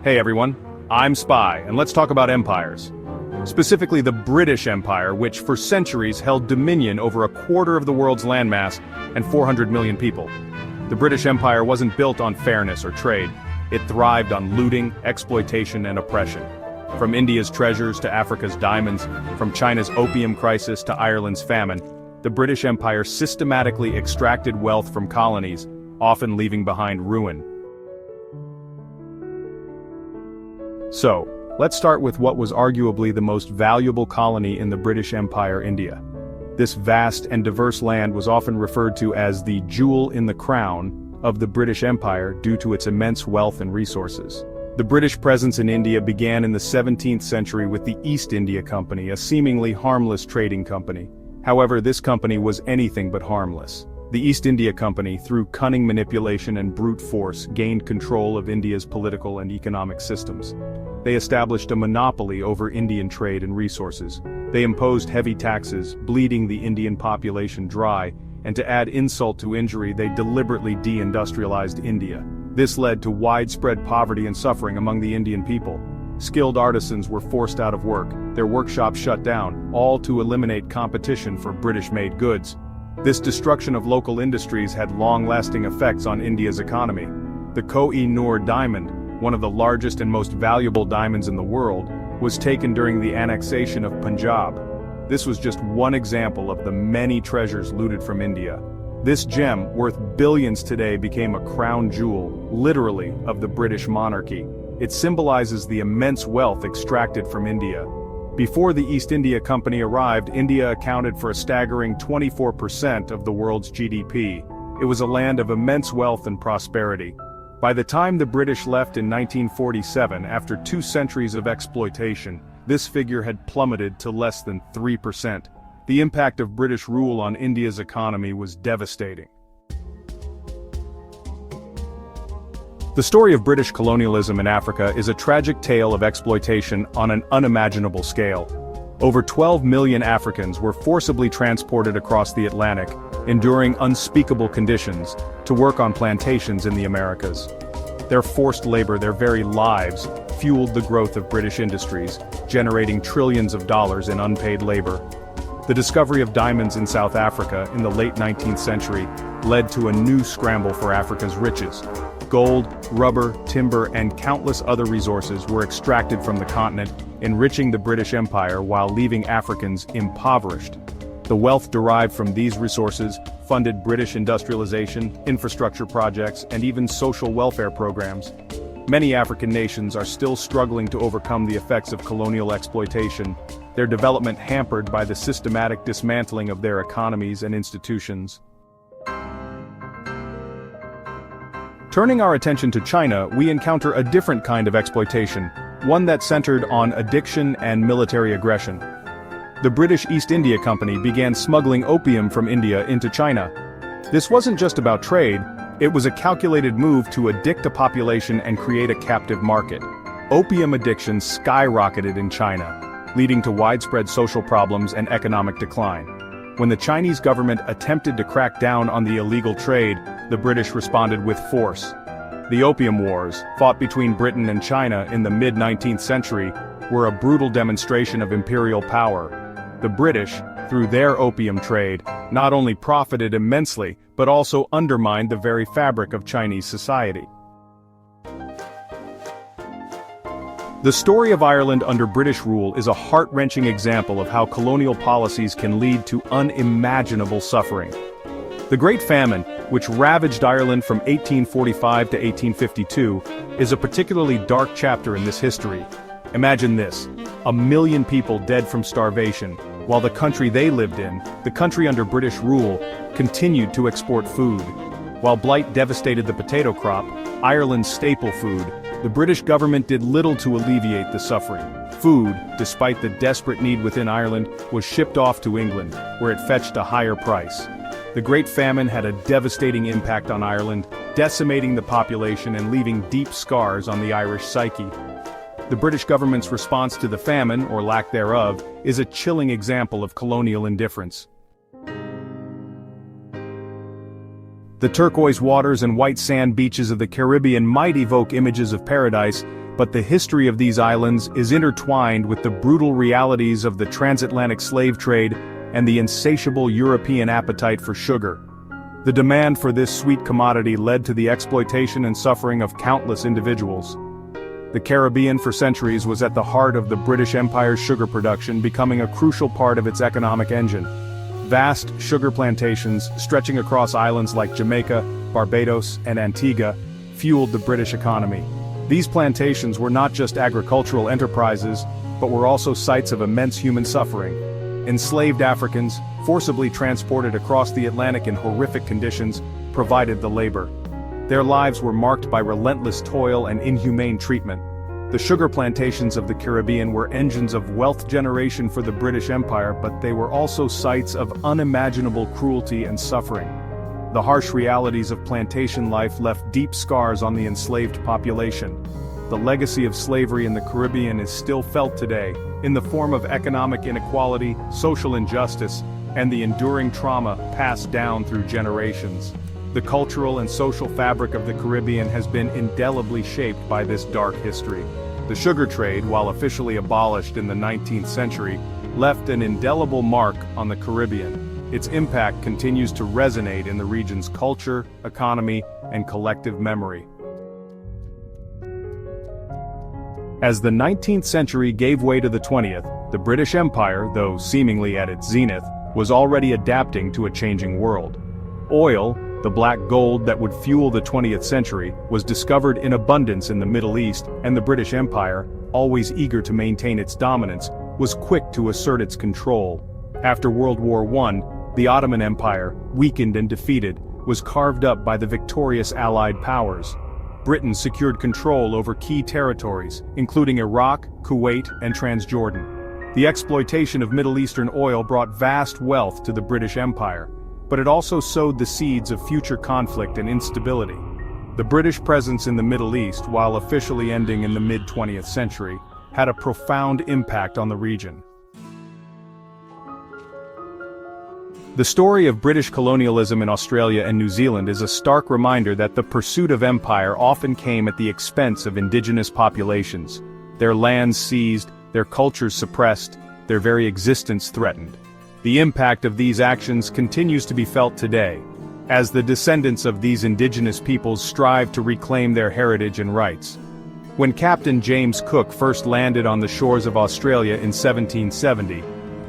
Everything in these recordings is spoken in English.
Hey everyone, I'm Spy, and let's talk about empires. Specifically the British Empire, which for centuries held dominion over a quarter of the world's landmass and 400 million people. The British Empire wasn't built on fairness or trade. It thrived on looting, exploitation, and oppression. From India's treasures to Africa's diamonds, from China's opium crisis to Ireland's famine, the British Empire systematically extracted wealth from colonies, often leaving behind ruin. So, let's start with what was arguably the most valuable colony in the British Empire, India. This vast and diverse land was often referred to as the jewel in the crown of the British Empire due to its immense wealth and resources. The British presence in India began in the 17th century with the East India Company, a seemingly harmless trading company. However, this company was anything but harmless. The East India Company, through cunning manipulation and brute force, gained control of India's political and economic systems. They established a monopoly over Indian trade and resources. They imposed heavy taxes, bleeding the Indian population dry, and to add insult to injury, they deliberately deindustrialized India. This led to widespread poverty and suffering among the Indian people. Skilled artisans were forced out of work, their workshops shut down, all to eliminate competition for British-made goods. This destruction of local industries had long-lasting effects on India's economy. The Koh-i-Noor diamond, one of the largest and most valuable diamonds in the world, was taken during the annexation of Punjab. This was just one example of the many treasures looted from India. This gem, worth billions today, became a crown jewel, literally, of the British monarchy. It symbolizes the immense wealth extracted from India. Before the East India Company arrived, India accounted for a staggering 24% of the world's GDP. It was a land of immense wealth and prosperity. By the time the British left in 1947, after 2 centuries of exploitation, this figure had plummeted to less than 3%. The impact of British rule on India's economy was devastating. The story of British colonialism in Africa is a tragic tale of exploitation on an unimaginable scale. Over 12 million Africans were forcibly transported across the Atlantic, enduring unspeakable conditions, to work on plantations in the Americas. Their forced labor, their very lives, fueled the growth of British industries, generating trillions of dollars in unpaid labor. The discovery of diamonds in South Africa in the late 19th century led to a new scramble for Africa's riches. Gold, rubber, timber, and countless other resources were extracted from the continent, enriching the British Empire while leaving Africans impoverished. The wealth derived from these resources funded British industrialization, infrastructure projects, and even social welfare programs. Many African nations are still struggling to overcome the effects of colonial exploitation, their development hampered by the systematic dismantling of their economies and institutions. Turning our attention to China, we encounter a different kind of exploitation, one that centered on addiction and military aggression. The British East India Company began smuggling opium from India into China. This wasn't just about trade, it was a calculated move to addict a population and create a captive market. Opium addiction skyrocketed in China, leading to widespread social problems and economic decline. When the Chinese government attempted to crack down on the illegal trade, the British responded with force. The Opium Wars, fought between Britain and China in the mid-19th century, were a brutal demonstration of imperial power. The British, through their opium trade, not only profited immensely, but also undermined the very fabric of Chinese society. The story of Ireland under British rule is a heart-wrenching example of how colonial policies can lead to unimaginable suffering. The Great Famine, which ravaged Ireland from 1845 to 1852, is a particularly dark chapter in this history. Imagine this: 1 million people dead from starvation, while the country they lived in, the country under British rule, continued to export food. While blight devastated the potato crop, Ireland's staple food, the British government did little to alleviate the suffering. Food, despite the desperate need within Ireland, was shipped off to England, where it fetched a higher price. The Great Famine had a devastating impact on Ireland, decimating the population and leaving deep scars on the Irish psyche. The British government's response to the famine, or lack thereof, is a chilling example of colonial indifference. The turquoise waters and white sand beaches of the Caribbean might evoke images of paradise, but the history of these islands is intertwined with the brutal realities of the transatlantic slave trade and the insatiable European appetite for sugar. The demand for this sweet commodity led to the exploitation and suffering of countless individuals. The Caribbean for centuries was at the heart of the British Empire's sugar production, becoming a crucial part of its economic engine. Vast sugar plantations, stretching across islands like Jamaica, Barbados, and Antigua, fueled the British economy. These plantations were not just agricultural enterprises, but were also sites of immense human suffering. Enslaved Africans, forcibly transported across the Atlantic in horrific conditions, provided the labor. Their lives were marked by relentless toil and inhumane treatment. The sugar plantations of the Caribbean were engines of wealth generation for the British Empire, but they were also sites of unimaginable cruelty and suffering. The harsh realities of plantation life left deep scars on the enslaved population. The legacy of slavery in the Caribbean is still felt today, in the form of economic inequality, social injustice, and the enduring trauma passed down through generations. The cultural and social fabric of the Caribbean has been indelibly shaped by this dark history. The sugar trade, while officially abolished in the 19th century, left an indelible mark on the Caribbean. Its impact continues to resonate in the region's culture, economy, and collective memory. As the 19th century gave way to the 20th, the British Empire, though seemingly at its zenith, was already adapting to a changing world. Oil, the black gold that would fuel the 20th century, was discovered in abundance in the Middle East, and the British Empire, always eager to maintain its dominance, was quick to assert its control. After World War I, the Ottoman Empire, weakened and defeated, was carved up by the victorious Allied powers. Britain secured control over key territories, including Iraq, Kuwait, and Transjordan. The exploitation of Middle Eastern oil brought vast wealth to the British Empire, but it also sowed the seeds of future conflict and instability. The British presence in the Middle East, while officially ending in the mid-20th century, had a profound impact on the region. The story of British colonialism in Australia and New Zealand is a stark reminder that the pursuit of empire often came at the expense of indigenous populations. Their lands seized, their cultures suppressed, their very existence threatened. The impact of these actions continues to be felt today, as the descendants of these indigenous peoples strive to reclaim their heritage and rights. When Captain James Cook first landed on the shores of Australia in 1770,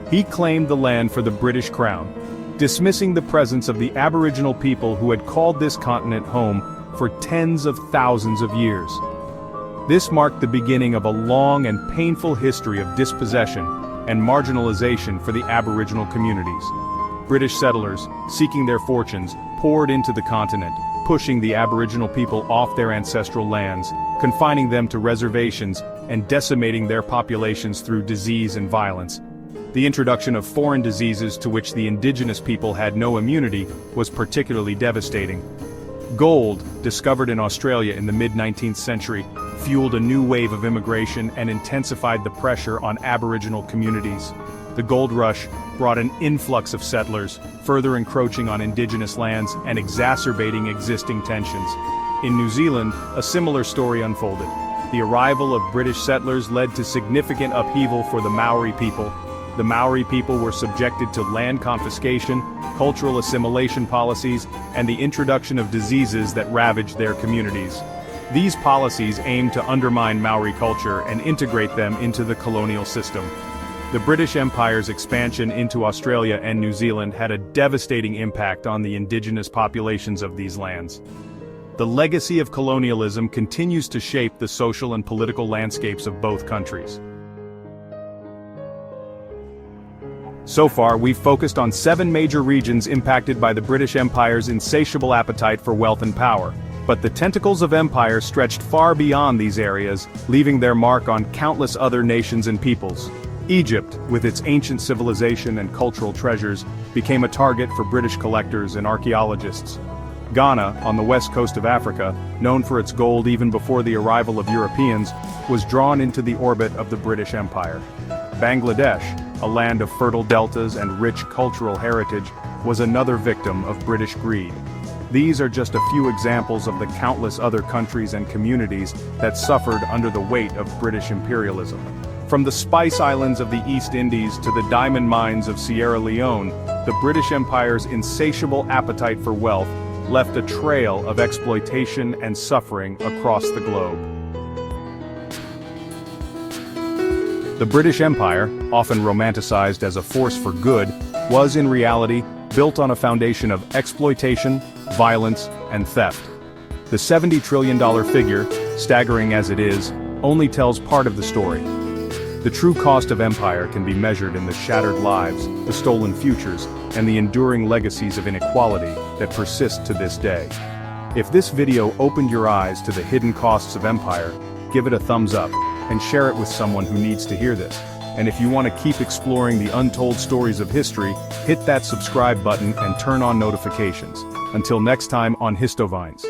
he claimed the land for the British Crown, dismissing the presence of the Aboriginal people who had called this continent home for tens of thousands of years. This marked the beginning of a long and painful history of dispossession and marginalization for the Aboriginal communities. British settlers, seeking their fortunes, poured into the continent, pushing the Aboriginal people off their ancestral lands, confining them to reservations, and decimating their populations through disease and violence. The introduction of foreign diseases to which the indigenous people had no immunity was particularly devastating. Gold, discovered in Australia in the mid-19th century, fueled a new wave of immigration and intensified the pressure on Aboriginal communities. The gold rush brought an influx of settlers, further encroaching on indigenous lands and exacerbating existing tensions. In New Zealand, a similar story unfolded. The arrival of British settlers led to significant upheaval for the Maori people. The Maori people were subjected to land confiscation, cultural assimilation policies, and the introduction of diseases that ravaged their communities. These policies aimed to undermine Maori culture and integrate them into the colonial system. The British Empire's expansion into Australia and New Zealand had a devastating impact on the indigenous populations of these lands. The legacy of colonialism continues to shape the social and political landscapes of both countries. So far, we've focused on 7 major regions impacted by the British Empire's insatiable appetite for wealth and power. But the tentacles of empire stretched far beyond these areas, leaving their mark on countless other nations and peoples. Egypt, with its ancient civilization and cultural treasures, became a target for British collectors and archaeologists. Ghana, on the west coast of Africa, known for its gold even before the arrival of Europeans, was drawn into the orbit of the British Empire. Bangladesh, a land of fertile deltas and rich cultural heritage, was another victim of British greed. These are just a few examples of the countless other countries and communities that suffered under the weight of British imperialism. From the Spice Islands of the East Indies to the diamond mines of Sierra Leone, the British Empire's insatiable appetite for wealth left a trail of exploitation and suffering across the globe. The British Empire, often romanticized as a force for good, was in reality built on a foundation of exploitation, violence, and theft. The $70 trillion figure, staggering as it is, only tells part of the story. The true cost of empire can be measured in the shattered lives, the stolen futures, and the enduring legacies of inequality that persist to this day. If this video opened your eyes to the hidden costs of empire, give it a thumbs up, and share it with someone who needs to hear this. And if you want to keep exploring the untold stories of history, hit that subscribe button and turn on notifications. Until next time on Histoveins.